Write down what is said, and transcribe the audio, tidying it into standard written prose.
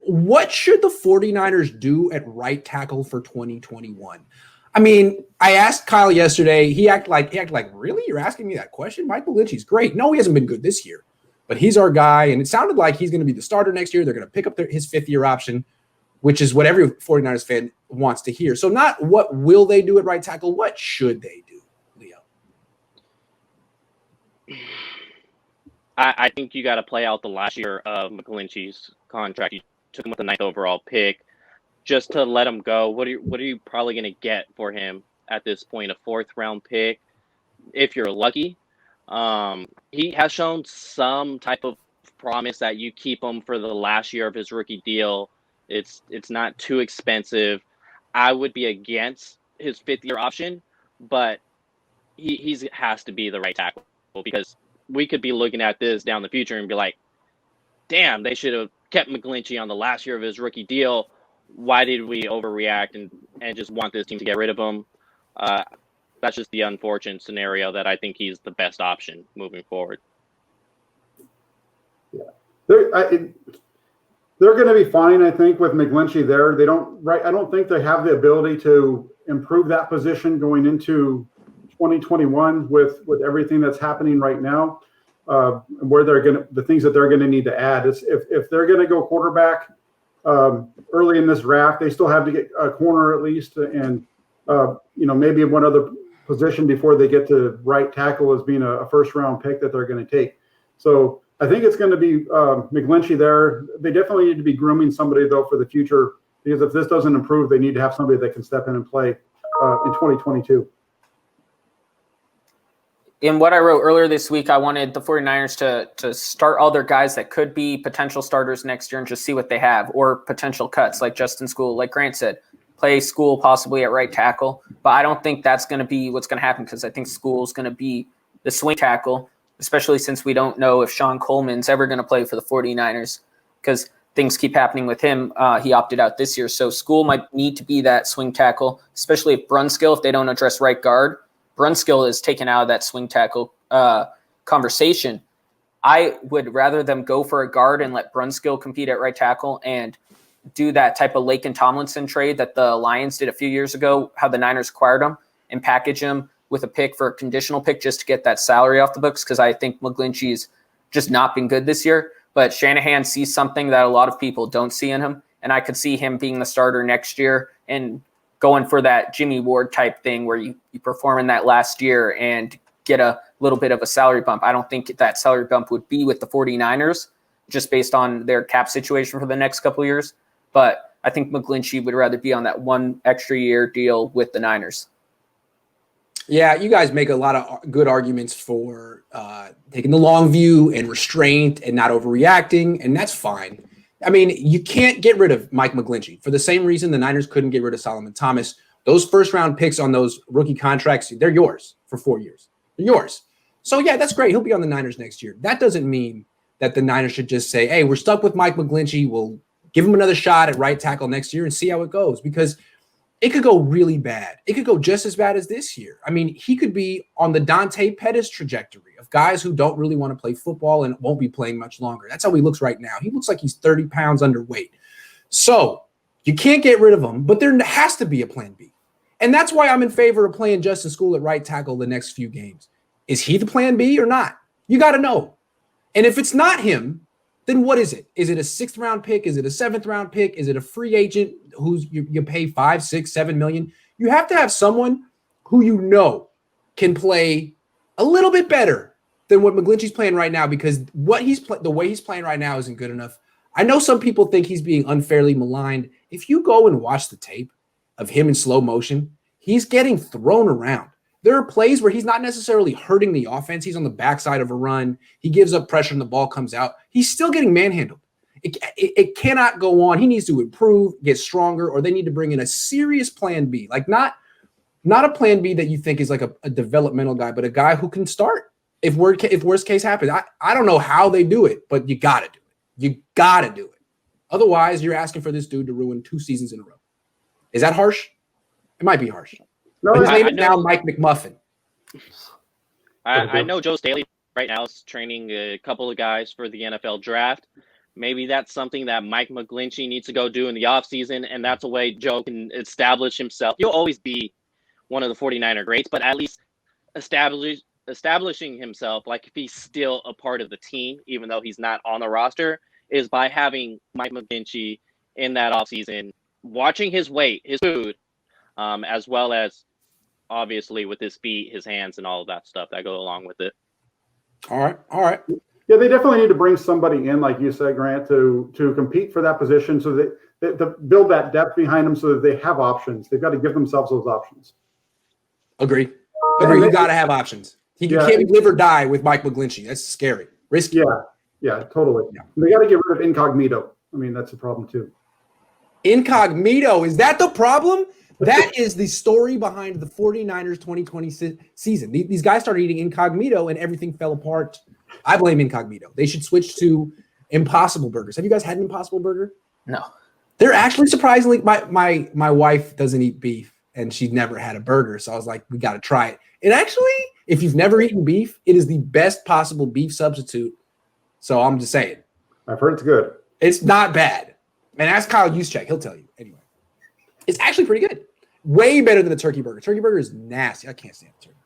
what should the 49ers do at right tackle for 2021? I mean, I asked Kyle yesterday. He acted like, really? You're asking me that question? Mike McGlinchey's great. No, he hasn't been good this year, but he's our guy, and it sounded like he's going to be the starter next year. They're going to pick up his fifth-year option, which is what every 49ers fan wants to hear. So not what will they do at right tackle, what should they do, Leo? I think you got to play out the last year of McGlinchey's contract. You took him with the 9th overall pick. Just to let him go, what are you probably going to get for him at this point? A 4th-round pick, if you're lucky. He has shown some type of promise that you keep him for the last year of his rookie deal. It's not too expensive. I would be against his 5th-year option, but he has to be the right tackle, because we could be looking at this down the future and be like, damn, they should have kept McGlinchey on the last year of his rookie deal. Why did we overreact and just want this team to get rid of him? That's just the unfortunate scenario that I think he's the best option moving forward. Yeah, they're going to be fine, I think, with McGlinchey there. I don't think they have the ability to improve that position going into 2021 with everything that's happening right now. Where the things that they're going to need to add is if they're going to go quarterback early in this draft, they still have to get a corner at least, and maybe one other position before they get to right tackle as being a 1st-round pick that they're going to take. So I think it's going to be McGlinchey there. They definitely need to be grooming somebody though for the future, because if this doesn't improve, they need to have somebody that can step in and play in 2022. In what I wrote earlier this week, I wanted the 49ers to start all their guys that could be potential starters next year and just see what they have, or potential cuts like Justin School, like Grant said, play School possibly at right tackle. But I don't think that's going to be what's going to happen, because I think School's going to be the swing tackle, especially since we don't know if Sean Coleman's ever going to play for the 49ers, because things keep happening with him. He opted out this year. So School might need to be that swing tackle, especially if Brunskill, if they don't address right guard, Brunskill is taken out of that swing tackle conversation. I would rather them go for a guard and let Brunskill compete at right tackle and do that type of Laken Tomlinson trade that the Lions did a few years ago, how the Niners acquired him, and package him with a pick for a conditional pick just to get that salary off the books, because I think McGlinchey's just not been good this year. But Shanahan sees something that a lot of people don't see in him, and I could see him being the starter next year and going for that Jimmy Ward type thing where you perform in that last year and get a little bit of a salary bump. I don't think that salary bump would be with the 49ers just based on their cap situation for the next couple of years. But I think McGlinchey would rather be on that 1 extra year deal with the Niners. Yeah, you guys make a lot of good arguments for taking the long view and restraint and not overreacting, and that's fine. I mean, you can't get rid of Mike McGlinchey for the same reason the Niners couldn't get rid of Solomon Thomas. Those 1st-round picks on those rookie contracts, they're yours for 4 years. They're yours. So, yeah, that's great. He'll be on the Niners next year. That doesn't mean that the Niners should just say, hey, we're stuck with Mike McGlinchey. We'll give him another shot at right tackle next year and see how it goes, because it could go really bad. It could go just as bad as this year. I mean, he could be on the Dante Pettis trajectory of guys who don't really want to play football and won't be playing much longer. That's how he looks right now. He looks like he's 30 pounds underweight. So you can't get rid of him, but there has to be a plan B. And that's why I'm in favor of playing Justin School at right tackle the next few games. Is he the plan B or not? You got to know. And if it's not him, then what is it? Is it a 6th-round pick? Is it a 7th-round pick? Is it a free agent who's you pay $5, $6, $7 million? You have to have someone who you know can play a little bit better than what McGlinchey's playing right now, because the way he's playing right now isn't good enough. I know some people think he's being unfairly maligned. If you go and watch the tape of him in slow motion, he's getting thrown around. There are plays where he's not necessarily hurting the offense. He's on the backside of a run. He gives up pressure and the ball comes out. He's still getting manhandled. It cannot go on. He needs to improve, get stronger, or they need to bring in a serious plan B. Like not a plan B that you think is like a developmental guy, but a guy who can start if worst case happens. I don't know how they do it, but you got to do it. You got to do it. Otherwise, you're asking for this dude to ruin 2 seasons in a row. Is that harsh? It might be harsh. No, but his name is now Mike McMuffin. I know Joe Staley right now is training a couple of guys for the NFL draft. Maybe that's something that Mike McGlinchey needs to go do in the offseason, and that's a way Joe can establish himself. He'll always be one of the 49er greats, but at least establishing himself, like if he's still a part of the team, even though he's not on the roster, is by having Mike McGlinchey in that offseason, watching his weight, his food, as well as obviously with his feet, his hands, and all of that stuff that go along with it. All right. Yeah, they definitely need to bring somebody in, like you said, Grant, to compete for that position, so that to build that depth behind them, so that they have options. They've got to give themselves those options. Agree. You got to have options. You can't be live or die with Mike McGlinchey. That's scary, risky. Yeah, totally. Yeah. They got to get rid of Incognito. I mean, that's a problem too. Incognito, is that the problem? That is the story behind the 49ers 2020 season. These guys started eating Incognito and everything fell apart. I blame Incognito. They should switch to Impossible Burgers. Have you guys had an Impossible Burger? No. They're actually surprisingly, my wife doesn't eat beef and she'd never had a burger. So I was like, we got to try it. And actually, if you've never eaten beef, it is the best possible beef substitute. So I'm just saying. I've heard it's good. It's not bad. And ask Kyle Juszczyk. He'll tell you. Anyway, it's actually pretty good. Way better than a turkey burger. Turkey burger is nasty. I can't stand a turkey burger.